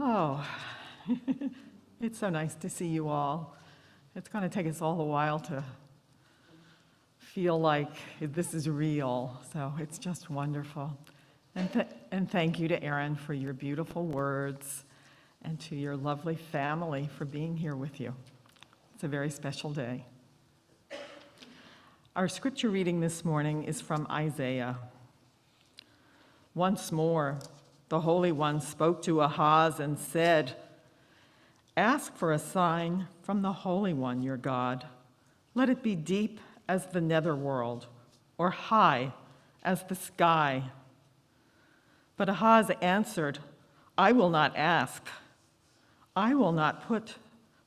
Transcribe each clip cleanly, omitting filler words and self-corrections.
Oh, it's so nice to see you all. It's going to take us all a while to feel like this is real, so it's just wonderful. And thank you to Erin for your beautiful words and to your lovely family for being here with you. It's a very special day. Our scripture reading this morning is from Isaiah. Once more, the Holy One spoke to Ahaz and said, "Ask for a sign from the Holy One, your God. Let it be deep as the netherworld, or high as the sky." But Ahaz answered, "I will not ask. I will not put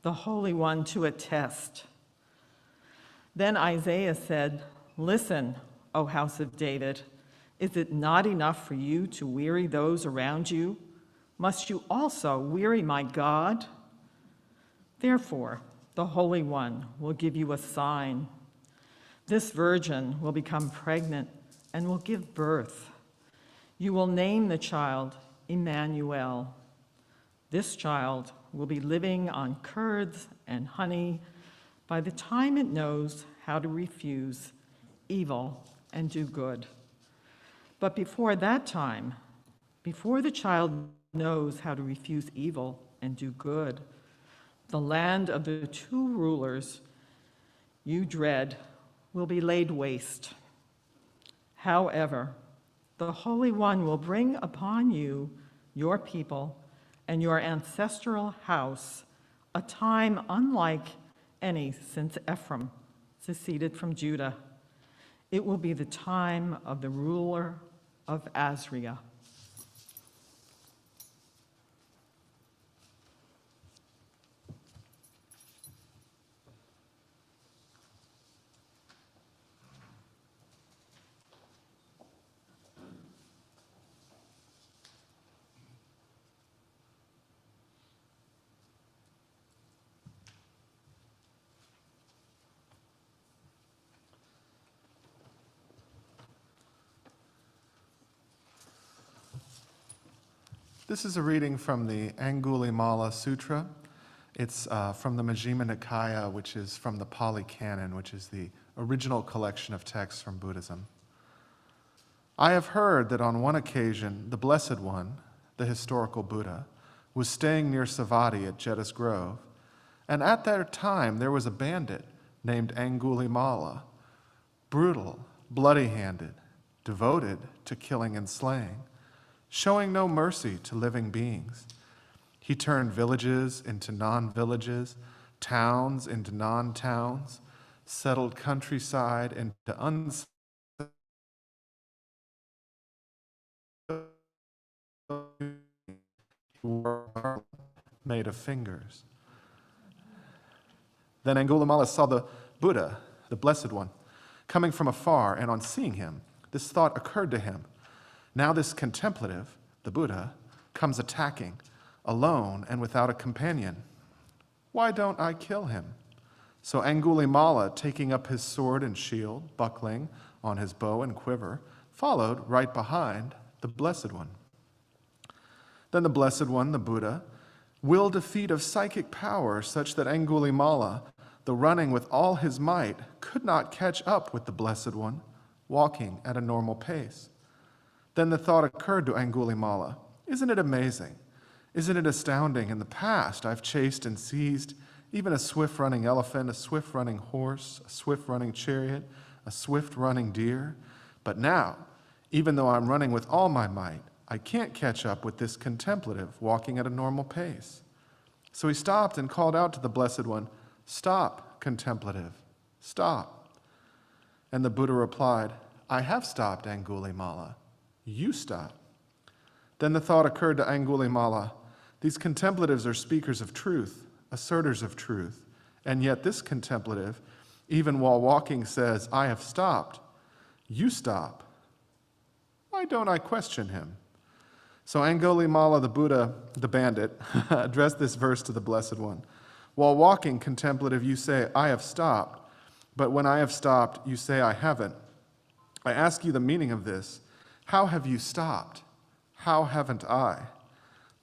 the Holy One to a test." Then Isaiah said, "Listen, O house of David, is it not enough for you to weary those around you? Must you also weary my God? Therefore, the Holy One will give you a sign. This virgin will become pregnant and will give birth. You will name the child Emmanuel. This child will be living on curds and honey by the time it knows how to refuse evil and do good. But before that time, before the child knows how to refuse evil and do good, the land of the two rulers you dread will be laid waste. However, the Holy One will bring upon you, your people, and your ancestral house a time unlike any since Ephraim seceded from Judah. It will be the time of the ruler of Azria. This is a reading from the Angulimala Sutra. It's from the Majjhima Nikaya, which is from the Pali Canon, which is the original collection of texts from Buddhism. I have heard that on one occasion, the Blessed One, the historical Buddha, was staying near Savatthi at Jettis Grove, and at that time there was a bandit named Angulimala, brutal, bloody-handed, devoted to killing and slaying, showing no mercy to living beings. He turned villages into non-villages, towns into non-towns, settled countryside into unsettled, made of fingers. Then Angulimala saw the Buddha, the Blessed One, coming from afar, and on seeing him, this thought occurred to him. Now this contemplative, the Buddha, comes attacking, alone and without a companion. Why don't I kill him? So Angulimala, taking up his sword and shield, buckling on his bow and quiver, followed right behind the Blessed One. Then the Blessed One, the Buddha, willed a feat of psychic power such that Angulimala, though running with all his might, could not catch up with the Blessed One, walking at a normal pace. Then the thought occurred to Angulimala, isn't it amazing? Isn't it astounding? In the past, I've chased and seized even a swift-running elephant, a swift-running horse, a swift-running chariot, a swift-running deer. But now, even though I'm running with all my might, I can't catch up with this contemplative walking at a normal pace. So he stopped and called out to the Blessed One, "Stop, contemplative, stop." And the Buddha replied, "I have stopped, Angulimala. You stop." Then the thought occurred to Angulimala, these contemplatives are speakers of truth, asserters of truth, and yet this contemplative, even while walking, says, "I have stopped. You stop. Why don't I question him?" So Angulimala, the Buddha, the bandit, addressed this verse to the Blessed One. While walking, contemplative, you say, "I have stopped," but when I have stopped, you say, "I haven't." I ask you the meaning of this. How have you stopped? How haven't I?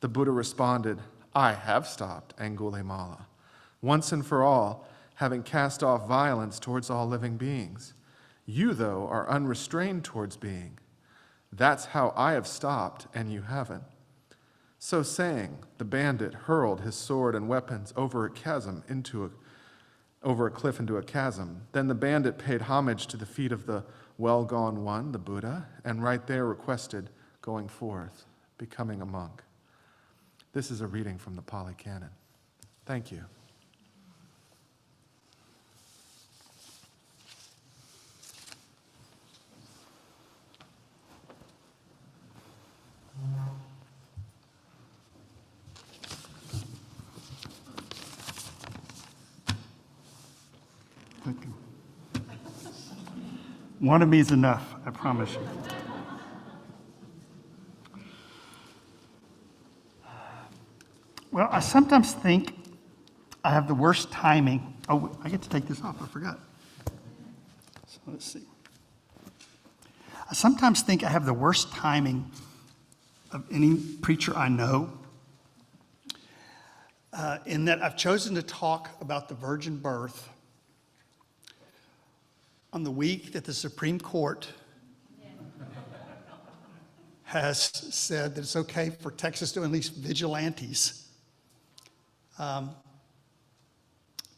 The Buddha responded, I have stopped Angulimala, once and for all, having cast off violence towards all living beings. You, though, are unrestrained towards being. That's how I have stopped, and you haven't. So saying, the bandit hurled his sword and weapons over a cliff into a chasm. Then the bandit paid homage to the feet of the well-gone one, the Buddha, and right there requested going forth, becoming a monk. This is a reading from the Pali Canon. Thank you. Thank you. One of me is enough, I promise you. Well, I sometimes think I have the worst timing. Oh, I get to take this off, I forgot. So let's see. I sometimes think I have the worst timing of any preacher I know, in that I've chosen to talk about the virgin birth on the week that the Supreme Court has said that it's okay for Texas to unleash vigilantes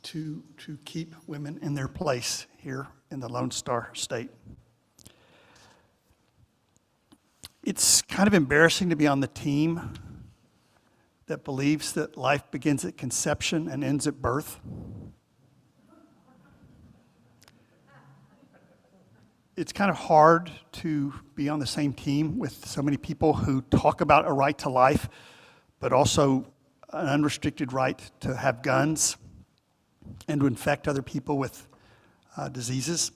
to keep women in their place here in the Lone Star State. It's kind of embarrassing to be on the team that believes that life begins at conception and ends at birth. It's kind of hard to be on the same team with so many people who talk about a right to life, but also an unrestricted right to have guns and to infect other people with diseases.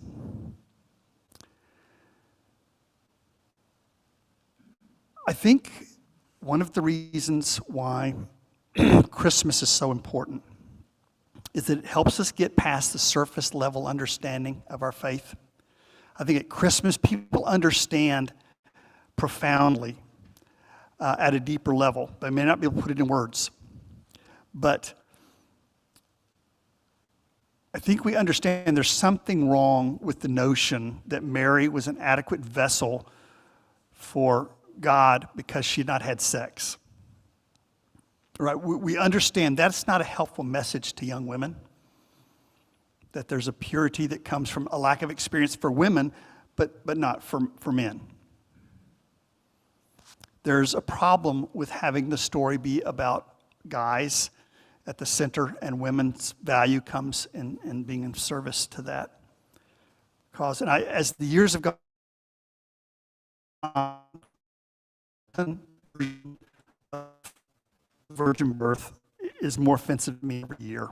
I think one of the reasons why Christmas is so important is that it helps us get past the surface level understanding of our faith. I think at Christmas, people understand profoundly at a deeper level. They may not be able to put it in words, but I think we understand there's something wrong with the notion that Mary was an adequate vessel for God because she had not had sex. Right? We understand that's not a helpful message to young women, that there's a purity that comes from a lack of experience for women, but not for men. There's a problem with having the story be about guys at the center, and women's value comes in being in service to that cause. And as the years have gone on, virgin birth is more offensive to me every year.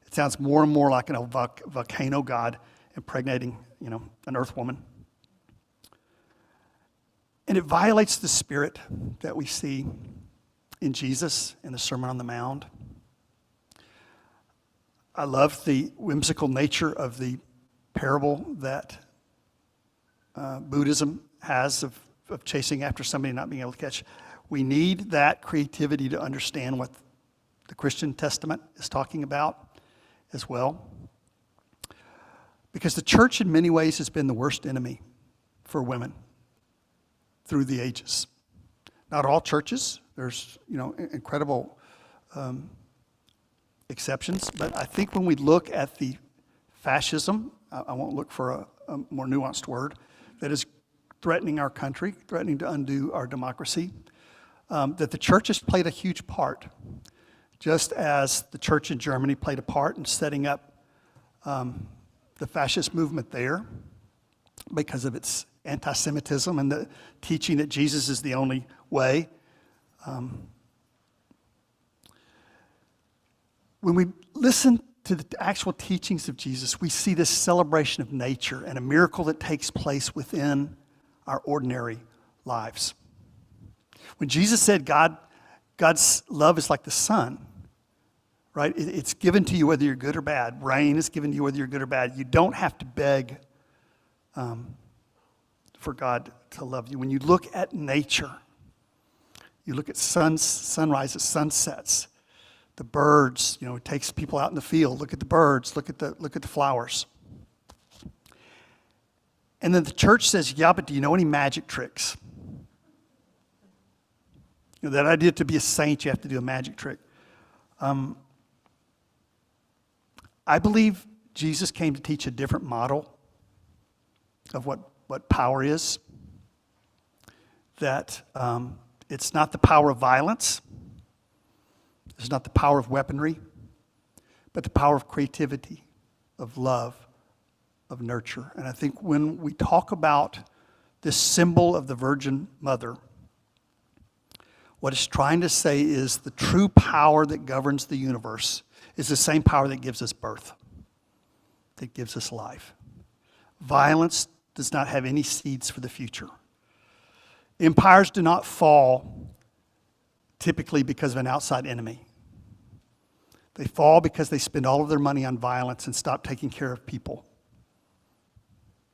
It sounds more and more like a volcano god impregnating, an earth woman. And it violates the spirit that we see in Jesus in the Sermon on the Mount. I love the whimsical nature of the parable that Buddhism has of chasing after somebody and not being able to catch. We need that creativity to understand what the Christian Testament is talking about as well. Because the church in many ways has been the worst enemy for women through the ages. Not all churches, there's incredible exceptions, but I think when we look at the fascism, I won't look for a more nuanced word, that is threatening our country, threatening to undo our democracy, that the church has played a huge part, just as the church in Germany played a part in setting up the fascist movement there because of its anti-Semitism and the teaching that Jesus is the only way. When we listen to the actual teachings of Jesus, we see this celebration of nature and a miracle that takes place within our ordinary lives. When Jesus said God's love is like the sun, right? It's given to you whether you're good or bad. Rain is given to you whether you're good or bad. You don't have to beg for God to love you. When you look at nature, You look at sunrises, sunsets, the birds. It takes people out in the field. Look at the birds. Look at the flowers. And then the church says, yeah, but do you know any magic tricks? That idea to be a saint, you have to do a magic trick. I believe Jesus came to teach a different model of what power is. That it's not the power of violence. It's not the power of weaponry, but the power of creativity, of love, of nurture. And I think when we talk about this symbol of the Virgin Mother, what it's trying to say is the true power that governs the universe is the same power that gives us birth, that gives us life. Violence does not have any seeds for the future. Empires do not fall typically because of an outside enemy. They fall because they spend all of their money on violence and stop taking care of people.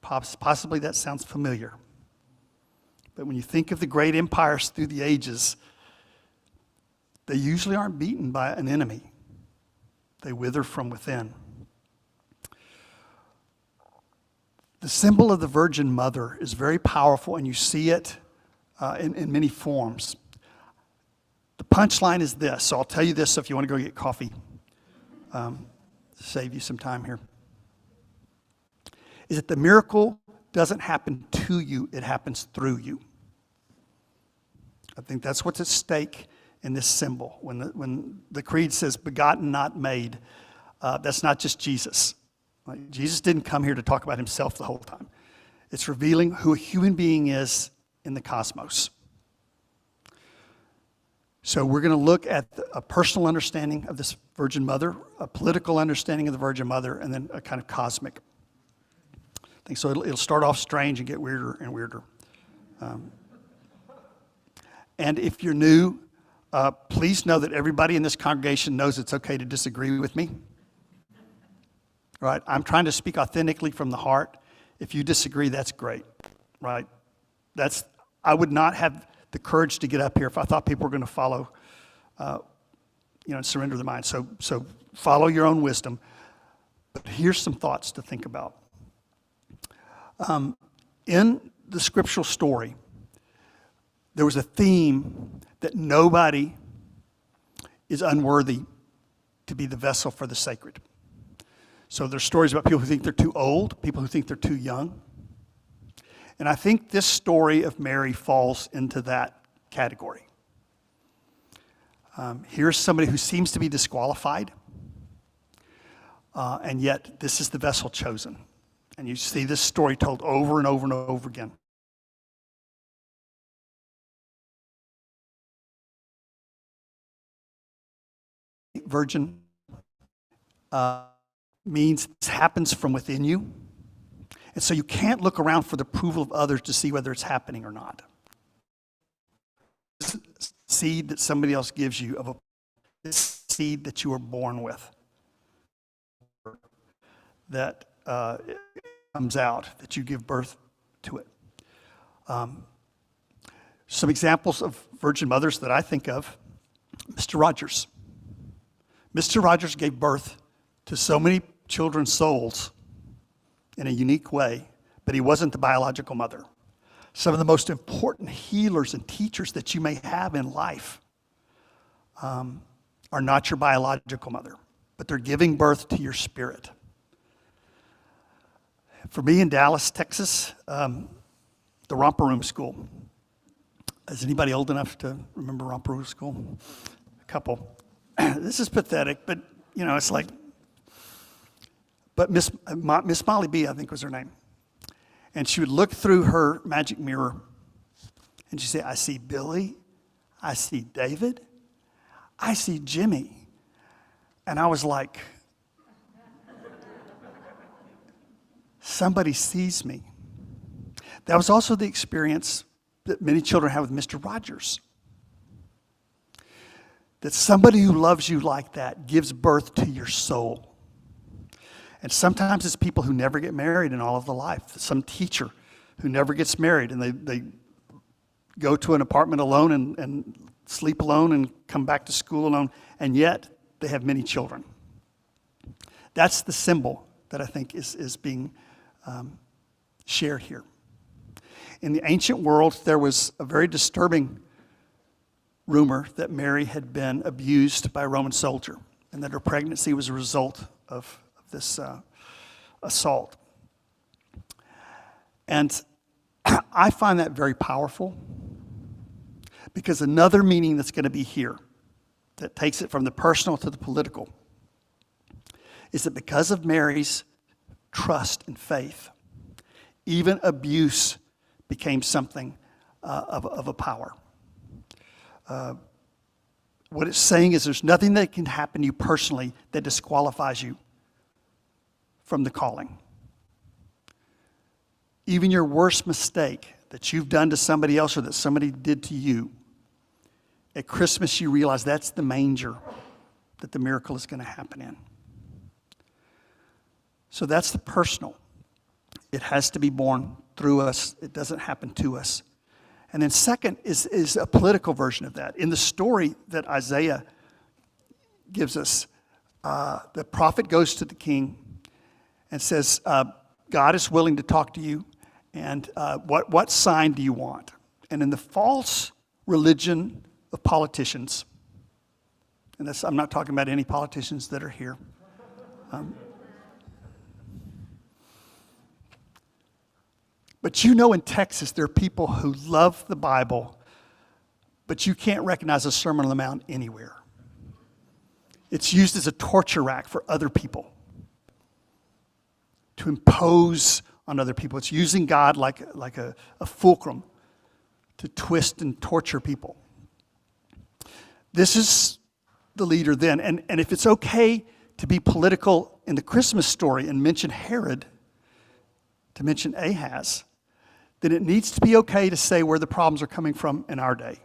Possibly that sounds familiar. But when you think of the great empires through the ages, they usually aren't beaten by an enemy. They wither from within. The symbol of the Virgin Mother is very powerful, and you see it in many forms. The punchline is this, so I'll tell you this if you want to go get coffee. Save you some time here. Is that the miracle doesn't happen to you, it happens through you. I think that's what's at stake in this symbol. When the creed says begotten, not made, that's not just Jesus. Jesus didn't come here to talk about himself the whole time. It's revealing who a human being is in the cosmos. So we're going to look at a personal understanding of this Virgin Mother, a political understanding of the Virgin Mother, and then a kind of cosmic. I think so. It'll start off strange and get weirder and weirder. And if you're new, please know that everybody in this congregation knows it's okay to disagree with me. Right? I'm trying to speak authentically from the heart. If you disagree, that's great. Right? I would not have the courage to get up here if I thought people were going to follow, and surrender their mind. So follow your own wisdom. But here's some thoughts to think about. In the scriptural story, there was a theme that nobody is unworthy to be the vessel for the sacred. So there's stories about people who think they're too old, people who think they're too young. And I think this story of Mary falls into that category. Here's somebody who seems to be disqualified, and yet this is the vessel chosen. And you see this story told over and over and over again. Virgin means this happens from within you. And so you can't look around for the approval of others to see whether it's happening or not. This seed that somebody else gives you, of a seed that you were born with, that comes out, that you give birth to it. Some examples of Virgin Mothers that I think of, Mr. Rogers. Mr. Rogers gave birth to so many children's souls in a unique way, but he wasn't the biological mother. Some of the most important healers and teachers that you may have in life are not your biological mother, but they're giving birth to your spirit. For me in Dallas, Texas, the Romper Room School. Is anybody old enough to remember Romper Room School? A couple. This is pathetic, but it's like, but Miss Molly B, I think was her name. And she would look through her magic mirror and she'd say, I see Billy, I see David, I see Jimmy. And I was like, somebody sees me. That was also the experience that many children have with Mr. Rogers. That somebody who loves you like that gives birth to your soul. And sometimes it's people who never get married in all of their life. Some teacher who never gets married, and they go to an apartment alone and sleep alone and come back to school alone, and yet they have many children. That's the symbol that I think is being shared here. In the ancient world, there was a very disturbing rumor that Mary had been abused by a Roman soldier and that her pregnancy was a result of this assault. And I find that very powerful because another meaning that's going to be here that takes it from the personal to the political is that because of Mary's trust and faith, even abuse became something of a power. What it's saying is there's nothing that can happen to you personally that disqualifies you from the calling. Even your worst mistake that you've done to somebody else or that somebody did to you, at Christmas you realize that's the manger that the miracle is going to happen in. So that's the personal. It has to be born through us. It doesn't happen to us. And then second is a political version of that. In the story that Isaiah gives us, the prophet goes to the king and says, God is willing to talk to you, and what sign do you want? And in the false religion of politicians, and I'm not talking about any politicians that are here, but you know in Texas there are people who love the Bible, but you can't recognize a Sermon on the Mount anywhere. It's used as a torture rack for other people, to impose on other people. It's using God like a fulcrum to twist and torture people. This is the leader then. And if it's okay to be political in the Christmas story and mention Herod, to mention Ahaz, then it needs to be okay to say where the problems are coming from in our day.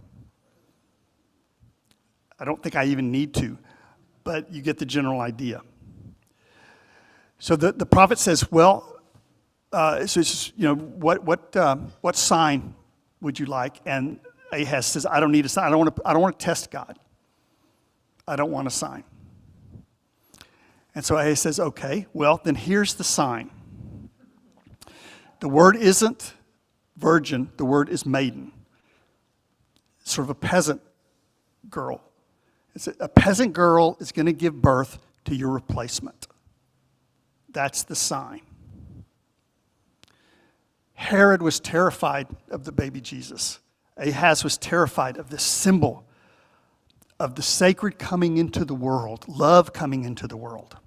I don't think I even need to, but you get the general idea. So the prophet says, well, what sign would you like? And Ahaz says, I don't need a sign. I don't want to test God. I don't want a sign. And so Ahaz says, okay, well, then here's the sign. The word isn't virgin, the word is maiden. Sort of a peasant girl. A peasant girl is going to give birth to your replacement. That's the sign. Herod was terrified of the baby Jesus. Ahaz was terrified of this symbol of the sacred coming into the world, love coming into the world,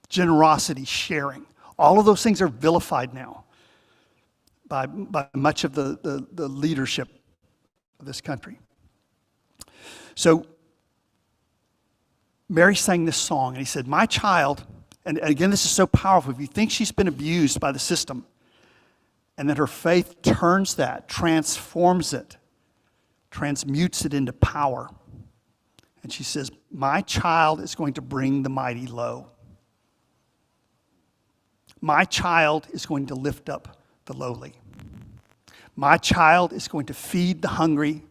generosity, sharing. All of those things are vilified now by much of the leadership of this country. So Mary sang this song, and he said, my child, and again, this is so powerful. If you think she's been abused by the system, and that her faith turns that, transforms it, transmutes it into power. And she says, my child is going to bring the mighty low. My child is going to lift up the lowly. My child is going to feed the hungry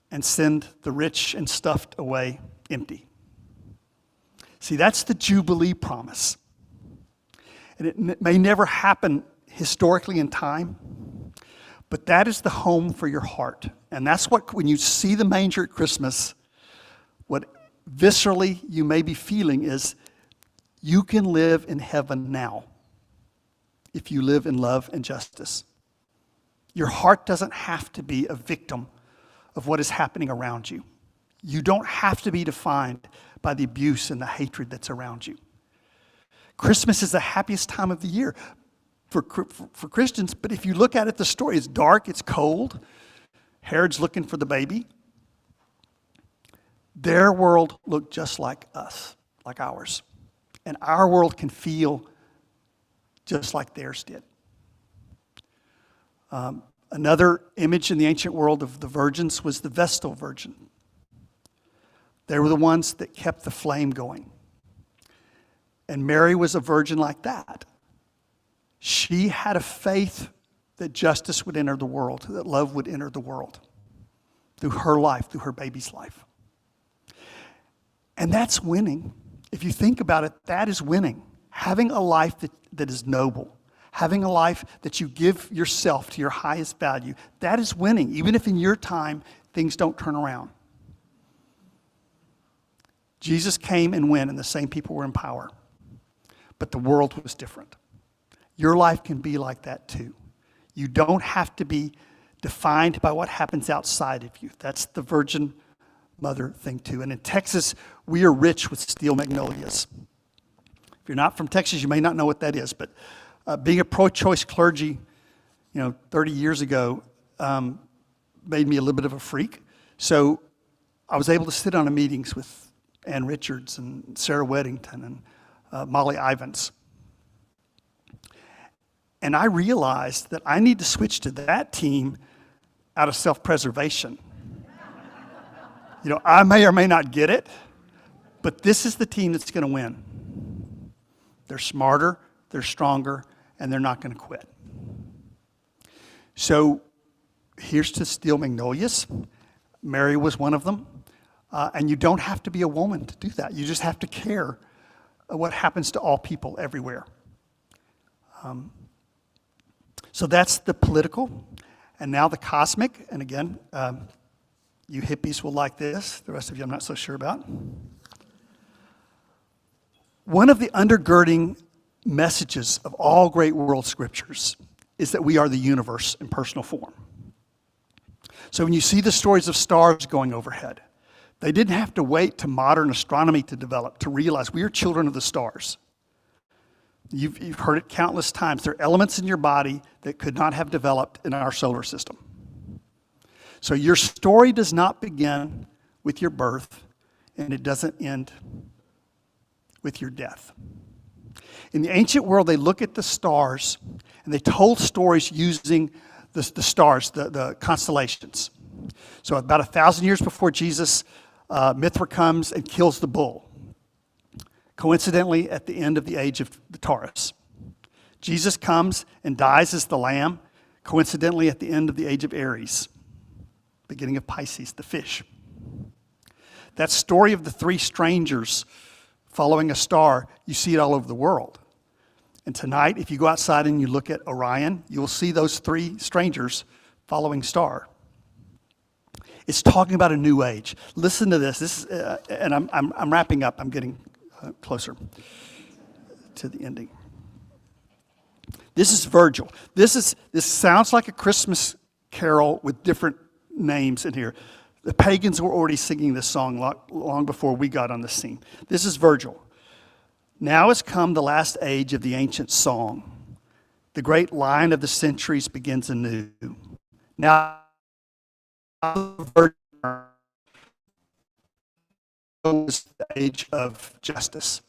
and send the rich and stuffed away empty. See, that's the Jubilee promise. And it may never happen historically in time, but that is the home for your heart. And that's what, when you see the manger at Christmas, what viscerally you may be feeling is you can live in heaven now if you live in love and justice. Your heart doesn't have to be a victim of what is happening around you. You don't have to be defined by the abuse and the hatred that's around you. Christmas is the happiest time of the year for Christians, but if you look at it, the story is dark, it's cold. Herod's looking for the baby. Their world looked just like us, like ours. And our world can feel just like theirs did. Another image in the ancient world of the virgins was the Vestal Virgin. They were the ones that kept the flame going. And Mary was a virgin like that. She had a faith that justice would enter the world, that love would enter the world. through her life, through her baby's life. And that's winning. If you think about it, that is winning. Having a life that is noble, having a life that you give yourself to your highest value, that is winning, even if in your time things don't turn around. Jesus came and went, and the same people were in power. But the world was different. Your life can be like that too. You don't have to be defined by what happens outside of you. That's the Virgin Mother thing too. And in Texas, we are rich with steel magnolias. If you're not from Texas, you may not know what that is, but being a pro-choice clergy, 30 years ago, made me a little bit of a freak. So I was able to sit on meetings with Ann Richards and Sarah Weddington and Molly Ivins. And I realized that I need to switch to that team out of self-preservation. I may or may not get it, but this is the team that's going to win. They're smarter, they're stronger, and they're not going to quit. So here's to Steel Magnolias. Mary was one of them. And you don't have to be a woman to do that. You just have to care what happens to all people everywhere. So that's the political. And now the cosmic. And again, you hippies will like this. The rest of you I'm not so sure about. One of the undergirding messages of all great world scriptures is that we are the universe in personal form. So when you see the stories of stars going overhead, they didn't have to wait to modern astronomy to develop to realize we are children of the stars. You've heard it countless times. There are elements in your body that could not have developed in our solar system. So your story does not begin with your birth, and it doesn't end with your death. In the ancient world, they look at the stars, and they told stories using the stars, the constellations. So about 1,000 years before Jesus, Mithra comes and kills the bull, coincidentally at the end of the age of the Taurus. Jesus comes and dies as the lamb, coincidentally at the end of the age of Aries, beginning of Pisces, the fish. That story of the three strangers following a star, you see it all over the world. And tonight, if you go outside and you look at Orion, you will see those three strangers following star. It's talking about a new age. Listen to this. This is, and I'm wrapping up. I'm getting closer to the ending. This is Virgil. This sounds like a Christmas carol with different names in here. The pagans were already singing this song long before we got on the scene. This is Virgil. Now has come the last age of the ancient song. The great line of the centuries begins anew. Now, the age of justice.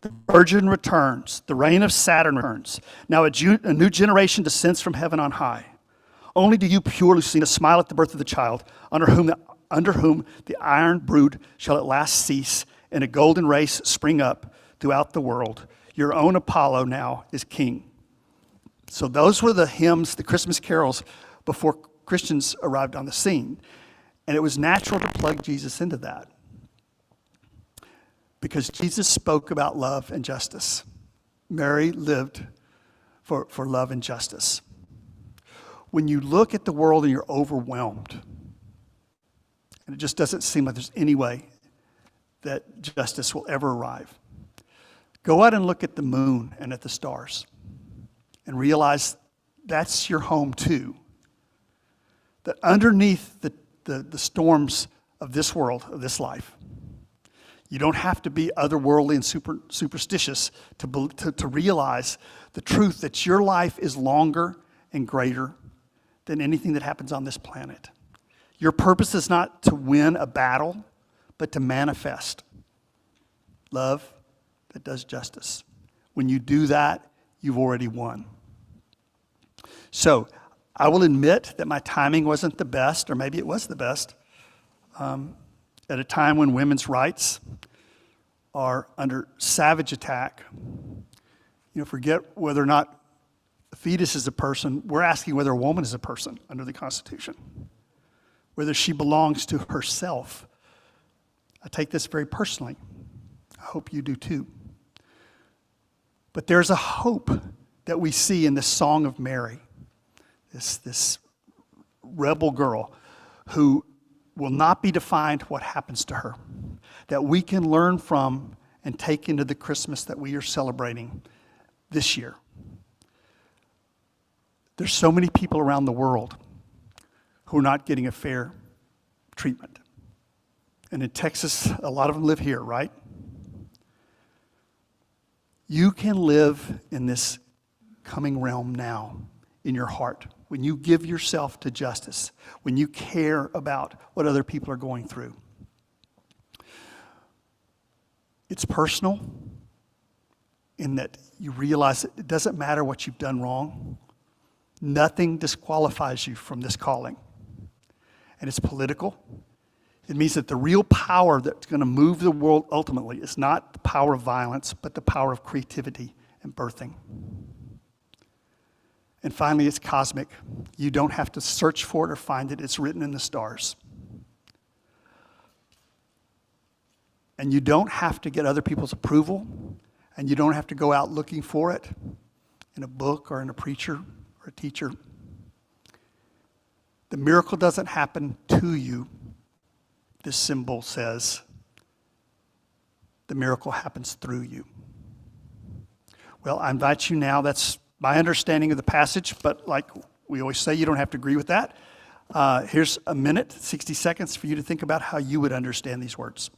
The Virgin returns. The reign of Saturn returns. Now a new generation descends from heaven on high. Only do you pure Lucina smile at the birth of the child, under whom the iron brood shall at last cease, and a golden race spring up throughout the world. Your own Apollo now is king. So those were the hymns, the Christmas carols, before Christians arrived on the scene. And it was natural to plug Jesus into that, because Jesus spoke about love and justice. Mary lived for love and justice. When you look at the world and you're overwhelmed, and it just doesn't seem like there's any way that justice will ever arrive, go out and look at the moon and at the stars and realize that's your home too. That underneath the storms of this world, of this life, you don't have to be otherworldly and superstitious to realize the truth that your life is longer and greater than anything that happens on this planet. Your purpose is not to win a battle, but to manifest love that does justice. When you do that, you've already won. So, I will admit that my timing wasn't the best, or maybe it was the best, at a time when women's rights are under savage attack. Forget whether or not a fetus is a person. We're asking whether a woman is a person under the Constitution. whether she belongs to herself. I take this very personally. I hope you do too. But there's a hope that we see in this song of Mary, this rebel girl who will not be defined what happens to her, that we can learn from and take into the Christmas that we are celebrating this year. There's so many people around the world who are not getting a fair treatment. And in Texas, a lot of them live here, right? You can live in this coming realm now in your heart when you give yourself to justice, when you care about what other people are going through. It's personal in that you realize that it doesn't matter what you've done wrong. Nothing disqualifies you from this calling. And it's political. It means that the real power that's going to move the world ultimately is not the power of violence, but the power of creativity and birthing. And finally, it's cosmic. You don't have to search for it or find it. It's written in the stars. And you don't have to get other people's approval, and you don't have to go out looking for it in a book or in a preacher or a teacher. The miracle doesn't happen to you. This symbol says the miracle happens through you. Well, I invite you now. That's my understanding of the passage, but like we always say, you don't have to agree with that. Here's a minute, 60 seconds for you to think about how you would understand these words.